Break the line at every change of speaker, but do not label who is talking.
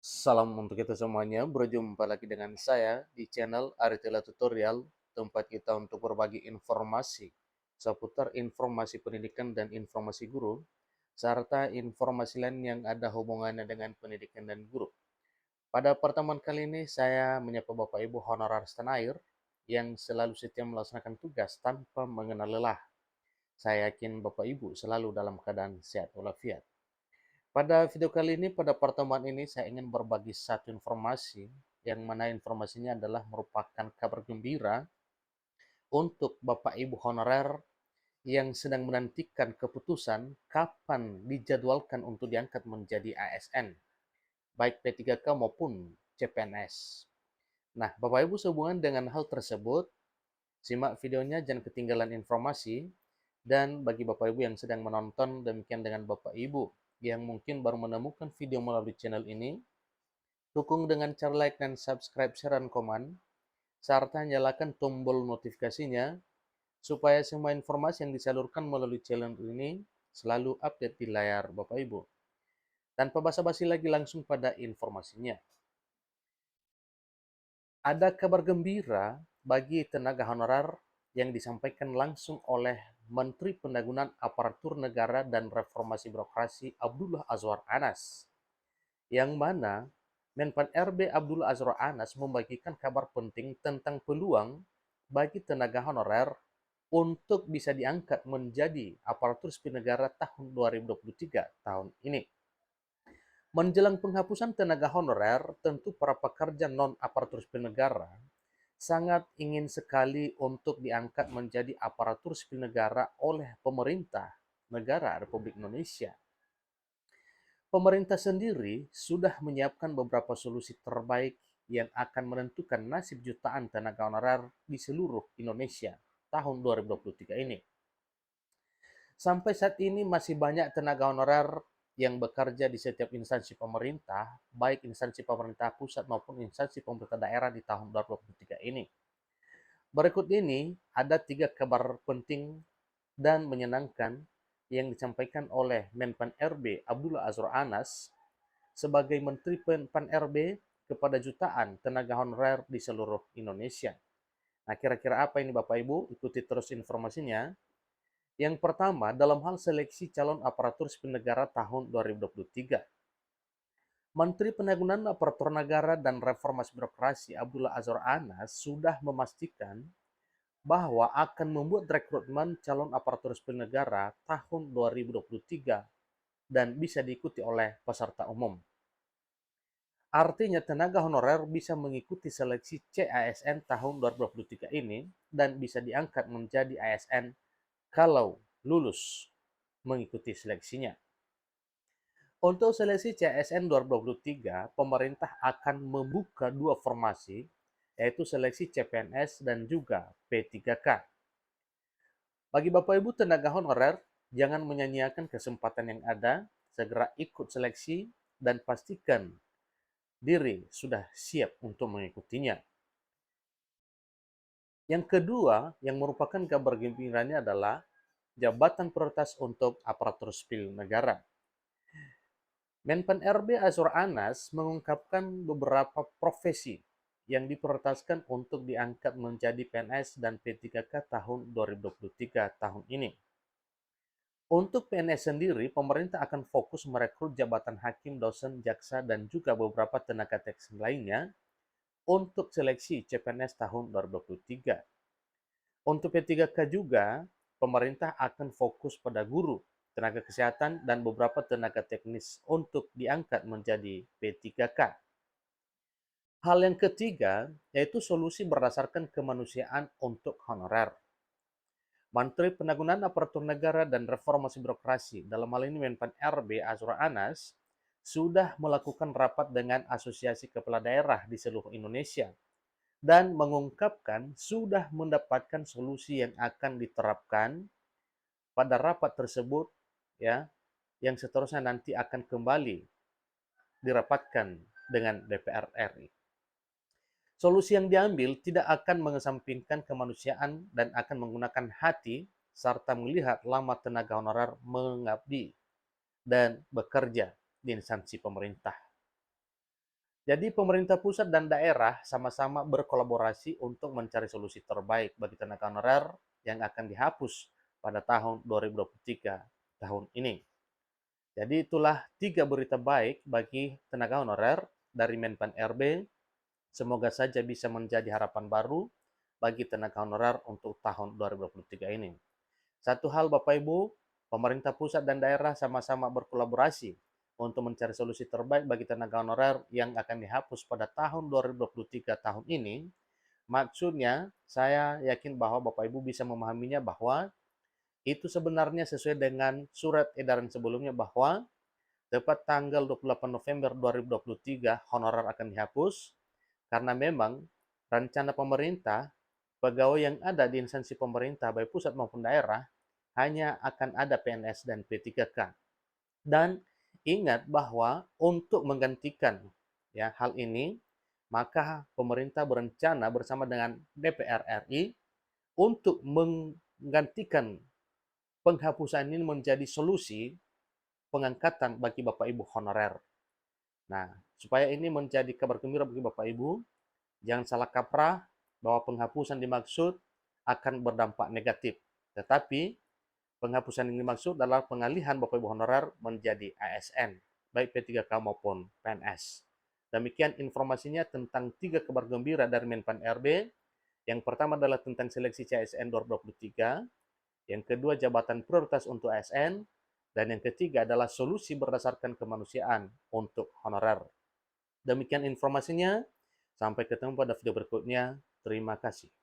Salam untuk kita semuanya, berjumpa lagi dengan saya di channel Aritela Tutorial, tempat kita untuk berbagi informasi seputar informasi pendidikan dan informasi guru, serta informasi lain yang ada hubungannya dengan pendidikan dan guru. Pada pertemuan kali ini, saya menyapa Bapak Ibu honorer setanah air yang selalu setia melaksanakan tugas tanpa mengenal lelah. Saya yakin Bapak Ibu selalu dalam keadaan sehat walafiat. Pada video kali ini, pada pertemuan ini, saya ingin berbagi satu informasi, yang mana informasinya adalah merupakan kabar gembira untuk Bapak Ibu honorer yang sedang menantikan keputusan kapan dijadwalkan untuk diangkat menjadi ASN, baik P3K maupun CPNS. Nah, Bapak Ibu sehubungan dengan hal tersebut, simak videonya, jangan ketinggalan informasi. Dan bagi Bapak Ibu yang sedang menonton, demikian dengan Bapak Ibu yang mungkin baru menemukan video melalui channel ini, dukung dengan cara like dan subscribe, share, dan komen, serta nyalakan tombol notifikasinya supaya semua informasi yang disalurkan melalui channel ini selalu update di layar Bapak Ibu. Tanpa basa-basi lagi, langsung pada informasinya. Ada kabar gembira bagi tenaga honorer yang disampaikan langsung oleh Menteri Pendagunan Aparatur Negara dan Reformasi Birokrasi Abdullah Azwar Anas, yang mana Menpan RB Abdullah Azwar Anas membagikan kabar penting tentang peluang bagi tenaga honorer untuk bisa diangkat menjadi aparatur sipil negara tahun 2023 tahun ini. Menjelang penghapusan tenaga honorer, tentu para pekerja non-aparatur sipil negara sangat ingin sekali untuk diangkat menjadi aparatur sipil negara oleh pemerintah negara Republik Indonesia. Pemerintah sendiri sudah menyiapkan beberapa solusi terbaik yang akan menentukan nasib jutaan tenaga honorer di seluruh Indonesia tahun 2023 ini. Sampai saat ini masih banyak tenaga honorer yang bekerja di setiap instansi pemerintah, baik instansi pemerintah pusat maupun instansi pemerintah daerah di tahun 2023 ini. Berikut ini ada 3 kabar penting dan menyenangkan yang disampaikan oleh Menpan RB Abdullah Azwar Anas sebagai Menteri Menpan RB kepada jutaan tenaga honorer di seluruh Indonesia. Nah, kira-kira apa ini Bapak Ibu? Ikuti terus informasinya. Yang pertama, dalam hal seleksi calon aparatur sipil negara tahun 2023. Menteri Pendagunan Aparatur Negara dan Reformasi Birokrasi Abdullah Azwar Anas sudah memastikan bahwa akan membuat rekrutmen calon aparatur sipil negara tahun 2023 dan bisa diikuti oleh peserta umum. Artinya tenaga honorer bisa mengikuti seleksi CASN tahun 2023 ini dan bisa diangkat menjadi ASN kalau lulus mengikuti seleksinya. Untuk seleksi CASN 2023, pemerintah akan membuka 2 formasi, yaitu seleksi CPNS dan juga P3K. Bagi Bapak Ibu tenaga honorer, jangan menyanyiakan kesempatan yang ada, segera ikut seleksi dan pastikan diri sudah siap untuk mengikutinya. Yang kedua, yang merupakan kabar gembiranya adalah jabatan prioritas untuk aparatur sipil negara. Menpan RB Azwar Anas mengungkapkan beberapa profesi yang diprioritaskan untuk diangkat menjadi PNS dan P3K tahun 2023 tahun ini. Untuk PNS sendiri, pemerintah akan fokus merekrut jabatan hakim, dosen, jaksa, dan juga beberapa tenaga teknis lainnya untuk seleksi CPNS tahun 2023. Untuk P3K juga, pemerintah akan fokus pada guru, tenaga kesehatan, dan beberapa tenaga teknis untuk diangkat menjadi P3K. Hal yang ketiga, yaitu solusi berdasarkan kemanusiaan untuk honorer. Menteri Pendagunan Aparatur Negara dan Reformasi Birokrasi, dalam hal ini Menpan RB Azwar Anas, sudah melakukan rapat dengan Asosiasi Kepala Daerah di seluruh Indonesia dan mengungkapkan sudah mendapatkan solusi yang akan diterapkan pada rapat tersebut, ya, yang seterusnya nanti akan kembali dirapatkan dengan DPR RI. Solusi yang diambil tidak akan mengesampingkan kemanusiaan dan akan menggunakan hati serta melihat lama tenaga honorer mengabdi dan bekerja di instansi pemerintah. Jadi pemerintah pusat dan daerah sama-sama berkolaborasi untuk mencari solusi terbaik bagi tenaga honorer yang akan dihapus pada tahun 2023 tahun ini. Jadi itulah 3 berita baik bagi tenaga honorer dari Menpan RB. Semoga saja bisa menjadi harapan baru bagi tenaga honorer untuk tahun 2023 ini. Satu hal Bapak Ibu, pemerintah pusat dan daerah sama-sama berkolaborasi untuk mencari solusi terbaik bagi tenaga honorer yang akan dihapus pada tahun 2023 tahun ini. Maksudnya, saya yakin bahwa Bapak Ibu bisa memahaminya bahwa itu sebenarnya sesuai dengan surat edaran sebelumnya bahwa tepat tanggal 28 November 2023 honorer akan dihapus karena memang rencana pemerintah pegawai yang ada di instansi pemerintah baik pusat maupun daerah hanya akan ada PNS dan P3K. Dan ingat bahwa untuk menggantikan ya hal ini, maka pemerintah berencana bersama dengan DPR RI untuk menggantikan penghapusan ini menjadi solusi pengangkatan bagi Bapak Ibu honorer. Nah, supaya ini menjadi kabar gembira bagi Bapak Ibu, jangan salah kaprah bahwa penghapusan dimaksud akan berdampak negatif. Tetapi penghapusan yang dimaksud adalah pengalihan Bapak Ibu honorer menjadi ASN, baik P3K maupun PNS. Demikian informasinya tentang 3 kabar gembira dari Menpan RB. Yang pertama adalah tentang seleksi CSN 2023, yang kedua jabatan prioritas untuk ASN, dan yang ketiga adalah solusi berdasarkan kemanusiaan untuk honorer. Demikian informasinya, sampai ketemu pada video berikutnya. Terima kasih.